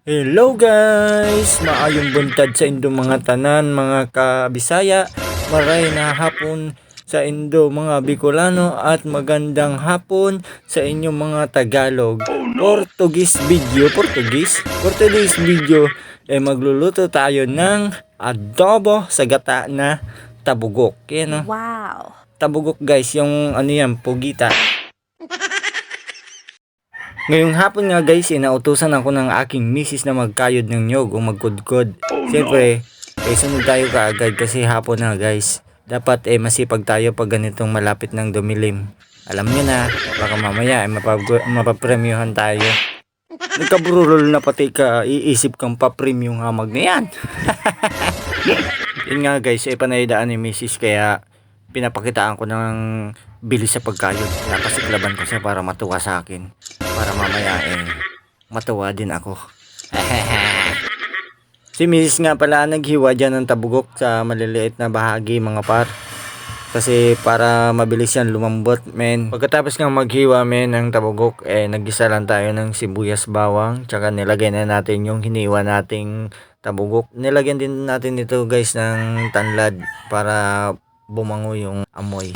Hello guys! Maayong buntag sa indo mga tanan, mga kabisaya. Maray na hapon sa indo mga Bicolano at magandang hapon sa inyong mga Tagalog. Portuguese video magluluto tayo ng adobo sa gata na tabugok. Yan, no? Wow! Tabugok guys, yung ano yan, pugita. Ngayong hapon nga guys, inautusan ako ng aking misis na magkayod ng nyog o magkudkod. Siyempre, sunod tayo kaagad kasi hapon na guys. Dapat masipag tayo pag ganitong malapit ng dumilim. Alam nyo na, baka mamaya mapapremyuhan tayo. Nagkaburulol na pati ka, iisip kang papremyong hamag na yan. Yun nga guys, panayadaan ni misis kaya pinapakitaan ko ng bilis sa pagkayod. Napasiklaban ko siya para matuwa sa akin. Para mamaya matuwa din ako. Si misis nga pala naghiwa dyan ng tabugok sa maliliit na bahagi mga par. Kasi para mabilis yan lumambot men. Pagkatapos nga maghiwa men ng tabugok nagisa lang tayo ng sibuyas bawang. Tsaka nilagay na natin yung hiniwa nating tabugok. Nilagyan din natin ito guys ng tanlad para bumango yung amoy.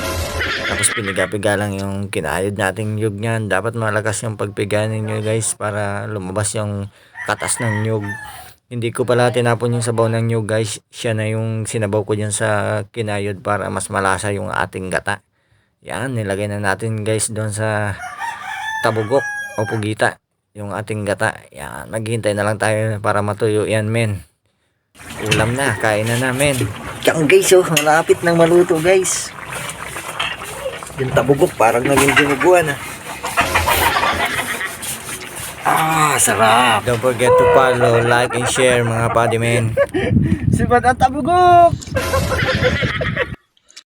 Tapos piniga-piga lang yung kinayod nating nyug niyan. Dapat malakas yung pagpiga ninyo guys para lumabas yung katas ng nyug. Hindi ko pala tinapon yung sabaw ng nyug guys. Siya na yung sinabaw ko dyan sa kinayod para mas malasa yung ating gata. Yan, nilagay na natin guys doon sa tabugok o pugita. Yung ating gata. Yan, naghihintay na lang tayo para matuyo yan men. Ulam na, kain na namin. Yan guys, malapit nang maluto guys. Yung tabugok parang naging dinuguan sarap. Don't forget to follow, like, and share mga padi men. Sibat ang tabugok!